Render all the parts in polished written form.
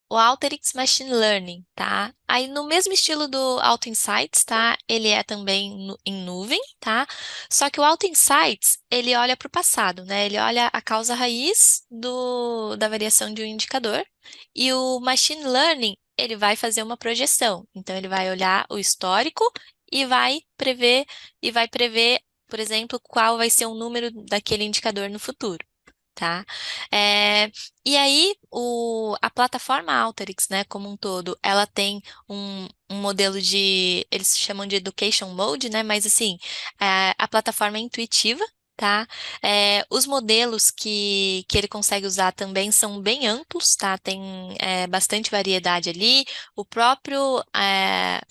o Alteryx Machine Learning, tá? Aí no mesmo estilo do Auto Insights, tá? Ele é também em nuvem, tá? Só que o Auto Insights, ele olha para o passado, né? Ele olha a causa raiz da variação de um indicador. E o Machine Learning, ele vai fazer uma projeção. Então, ele vai olhar o histórico e vai prever, por exemplo, qual vai ser o número daquele indicador no futuro. Tá? É, e aí, a plataforma Alteryx, né, como um todo, ela tem um modelo eles chamam de Education Mode, né, mas assim, a plataforma é intuitiva, tá? Os modelos que ele consegue usar também são bem amplos, tá? Tem bastante variedade ali. A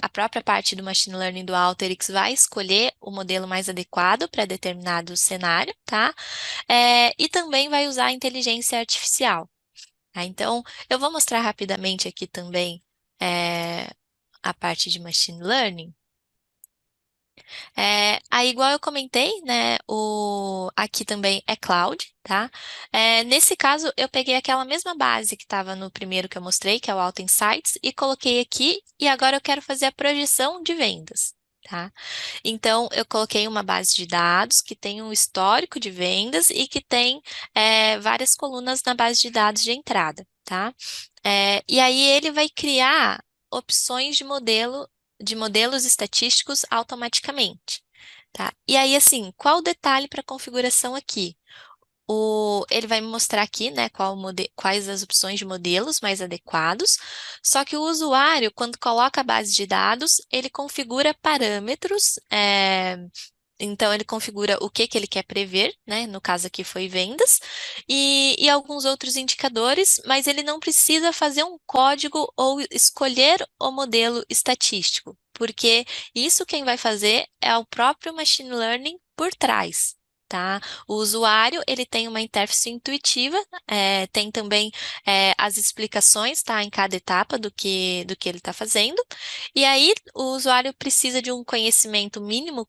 própria parte do Machine Learning do Alteryx vai escolher o modelo mais adequado para determinado cenário, tá? E também vai usar a inteligência artificial, tá? Então, eu vou mostrar rapidamente aqui também a parte de machine learning. Aí, igual eu comentei, né, aqui também é cloud, tá? Nesse caso, eu peguei aquela mesma base que estava no primeiro que eu mostrei, que é o Auto Insights, e coloquei aqui, e agora eu quero fazer a projeção de vendas. Tá? Então, eu coloquei uma base de dados que tem um histórico de vendas e que tem várias colunas na base de dados de entrada, tá? E aí ele vai criar opções de modelos estatísticos automaticamente, tá? E aí, assim, qual o detalhe para a configuração aqui? Ele vai me mostrar aqui, né, quais as opções de modelos mais adequados. Só que o usuário, quando coloca a base de dados, ele configura parâmetros. Então, ele configura o que ele quer prever, né? No caso aqui foi vendas, e alguns outros indicadores, mas ele não precisa fazer um código ou escolher o modelo estatístico, porque isso quem vai fazer é o próprio machine learning por trás. Tá? O usuário ele tem uma interface intuitiva, tem também as explicações, tá, em cada etapa do que ele está fazendo. E aí, o usuário precisa de um conhecimento mínimo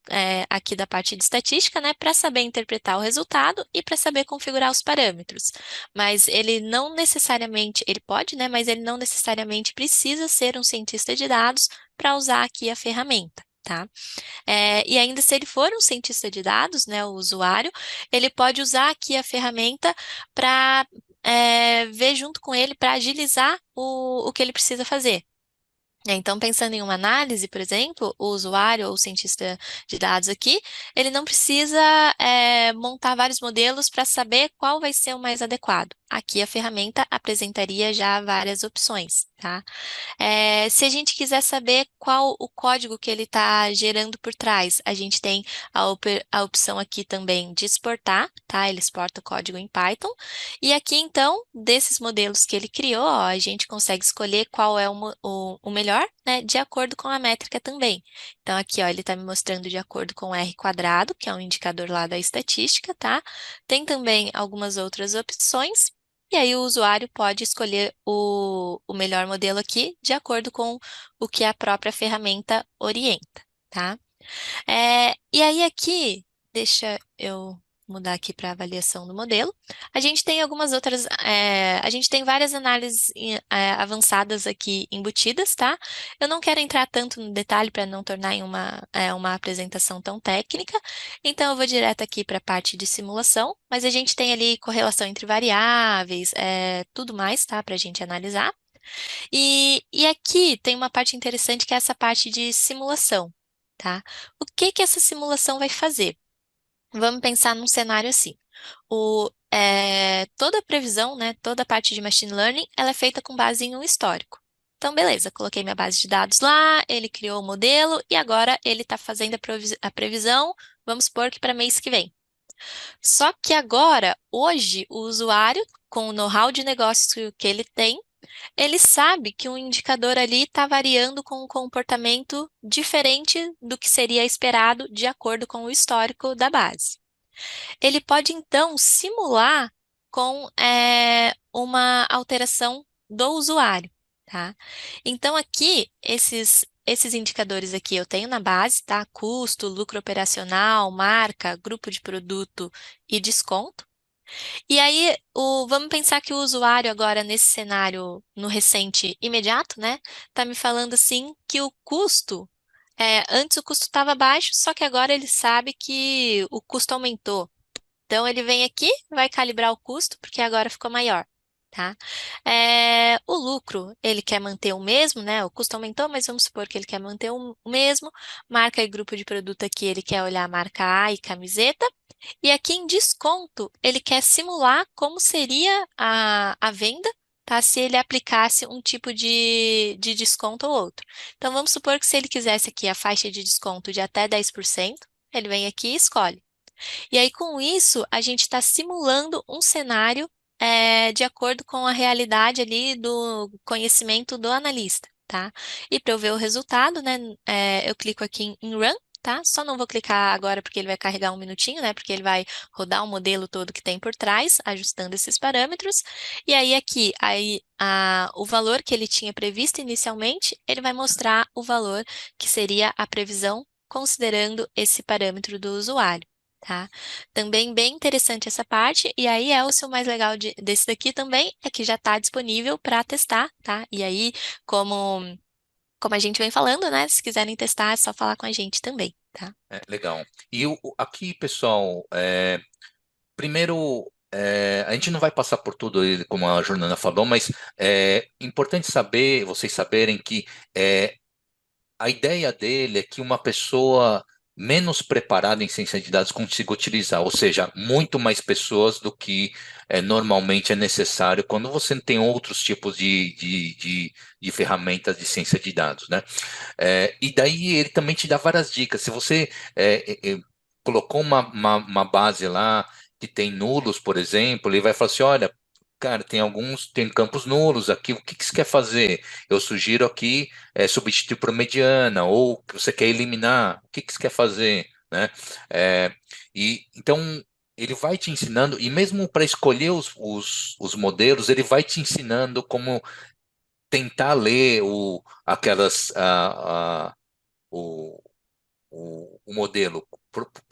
aqui da parte de estatística, né, para saber interpretar o resultado e para saber configurar os parâmetros. Mas ele não necessariamente, ele pode, né, mas ele não necessariamente precisa ser um cientista de dados para usar aqui a ferramenta. Tá? E ainda se ele for um cientista de dados, né, o usuário, ele pode usar aqui a ferramenta para ver junto com ele para agilizar o que ele precisa fazer. Então, pensando em uma análise, por exemplo, o usuário ou o cientista de dados aqui, ele não precisa montar vários modelos para saber qual vai ser o mais adequado. Aqui a ferramenta apresentaria já várias opções, tá? Se a gente quiser saber qual o código que ele está gerando por trás, a gente tem a opção aqui também de exportar, tá? Ele exporta o código em Python. E aqui, então, desses modelos que ele criou, ó, a gente consegue escolher qual é o melhor, né? De acordo com a métrica também. Então, aqui, ó, ele está me mostrando de acordo com o R quadrado, que é um indicador lá da estatística, tá? Tem também algumas outras opções. E aí o usuário pode escolher o melhor modelo aqui de acordo com o que a própria ferramenta orienta, tá? E aí aqui, deixa eu mudar aqui para avaliação do modelo. A gente tem algumas outras, a gente tem várias análises avançadas aqui embutidas, tá? Eu não quero entrar tanto no detalhe para não tornar em uma apresentação tão técnica, então eu vou direto aqui para a parte de simulação, mas a gente tem ali correlação entre variáveis, tudo mais, tá? Para a gente analisar. E aqui tem uma parte interessante que é essa parte de simulação, tá? O que que essa simulação vai fazer? Vamos pensar num cenário assim. Toda a previsão, né, toda a parte de machine learning, ela é feita com base em um histórico. Então, beleza, coloquei minha base de dados lá, ele criou o modelo e agora ele está fazendo a previsão, vamos supor que para mês que vem. Só que agora, hoje, o usuário, com o know-how de negócio que ele tem, ele sabe que um indicador ali está variando com um comportamento diferente do que seria esperado de acordo com o histórico da base. Ele pode, então, simular com uma alteração do usuário, tá? Então, aqui, esses indicadores aqui eu tenho na base, tá? Custo, lucro operacional, marca, grupo de produto e desconto. E aí, vamos pensar que o usuário agora, nesse cenário, no recente imediato, né, tá me falando assim que o custo, antes o custo estava baixo, só que agora ele sabe que o custo aumentou. Então, ele vem aqui, vai calibrar o custo, porque agora ficou maior, tá? O lucro, ele quer manter o mesmo, né? O custo aumentou, mas vamos supor que ele quer manter o mesmo. Marca e grupo de produto aqui, ele quer olhar a marca A e camiseta. E aqui em desconto, ele quer simular como seria a venda, tá? Se ele aplicasse um tipo de desconto ou outro. Então, vamos supor que se ele quisesse aqui a faixa de desconto de até 10%, ele vem aqui e escolhe. E aí, com isso, a gente está simulando um cenário de acordo com a realidade ali do conhecimento do analista, tá? E para eu ver o resultado, né, eu clico aqui em Run, tá? Só não vou clicar agora porque ele vai carregar um minutinho, né? Porque ele vai rodar o modelo todo que tem por trás, ajustando esses parâmetros. E aí, aqui, o valor que ele tinha previsto inicialmente, ele vai mostrar o valor que seria a previsão considerando esse parâmetro do usuário. Tá? Também bem interessante essa parte, e aí é o seu mais legal desse daqui também, é que já está disponível para testar, tá? E aí, como a gente vem falando, né? Se quiserem testar, é só falar com a gente também, tá? Legal. E aqui, pessoal, primeiro, a gente não vai passar por tudo, como a Jordana falou, mas é importante saber, vocês saberem que é, a ideia dele é que uma pessoa menos preparada em ciência de dados consiga utilizar, ou seja, muito mais pessoas do que normalmente é necessário quando você tem outros tipos de ferramentas de ciência de dados, né? E daí ele também te dá várias dicas. Se você colocou uma base lá que tem nulos, por exemplo, ele vai falar assim: olha, cara, tem campos nulos aqui, o que que você quer fazer? Eu sugiro aqui substituir por mediana, ou que você quer eliminar, o que que você quer fazer, né? É, e então ele vai te ensinando, e mesmo para escolher os modelos, ele vai te ensinando como tentar ler aquelas o, o modelo,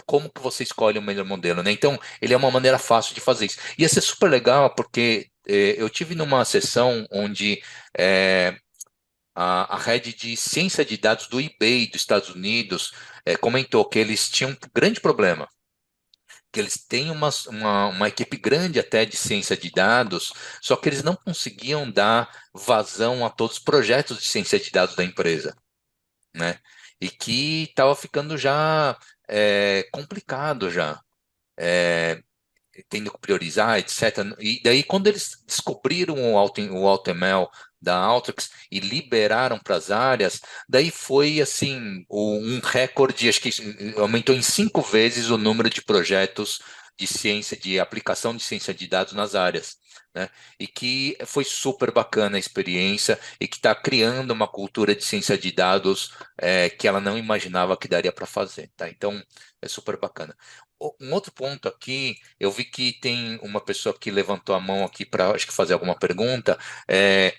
como que você escolhe o melhor modelo, né? Então, ele é uma maneira fácil de fazer isso. Ia ser super legal porque eu tive numa sessão onde a rede de ciência de dados do eBay dos Estados Unidos comentou que eles tinham um grande problema, que eles têm uma equipe grande até de ciência de dados, só que eles não conseguiam dar vazão a todos os projetos de ciência de dados da empresa, né? E que estava ficando já complicado já, tendo que priorizar, etc. E daí, quando eles descobriram o AutoML da Alteryx e liberaram para as áreas, daí foi assim um recorde, acho que aumentou em 5 vezes o número de projetos de ciência, de aplicação de ciência de dados nas áreas. Né? E que foi super bacana a experiência e que está criando uma cultura de ciência de dados que ela não imaginava que daria para fazer. Tá? Então, é super bacana. Um outro ponto aqui, eu vi que tem uma pessoa que levantou a mão aqui para, acho que fazer alguma pergunta. É,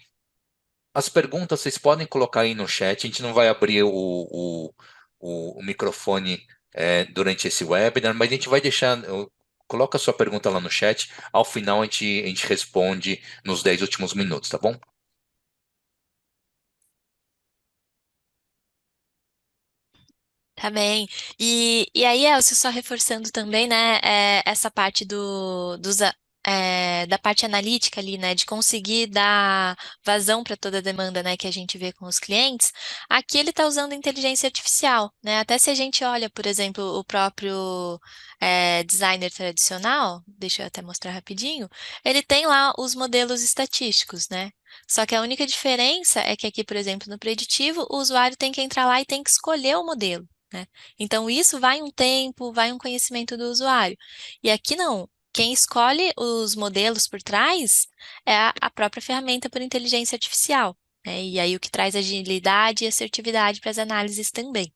as perguntas vocês podem colocar aí no chat, a gente não vai abrir o microfone durante esse webinar, mas a gente vai deixar. Coloca a sua pergunta lá no chat, ao final a gente responde nos 10 últimos minutos, tá bom? Tá bem. E aí, Elcio, só reforçando também, né, essa parte da parte analítica ali, né, de conseguir dar vazão para toda a demanda, né, que a gente vê com os clientes. Aqui ele está usando inteligência artificial, né? Até se a gente olha, por exemplo, o próprio designer tradicional, deixa eu até mostrar rapidinho, ele tem lá os modelos estatísticos, né? Só que a única diferença é que aqui, por exemplo, no preditivo, o usuário tem que entrar lá e tem que escolher o modelo, né? Então, isso vai um tempo, vai um conhecimento do usuário. E aqui não. Quem escolhe os modelos por trás é a própria ferramenta por inteligência artificial, né? E aí o que traz agilidade e assertividade para as análises também.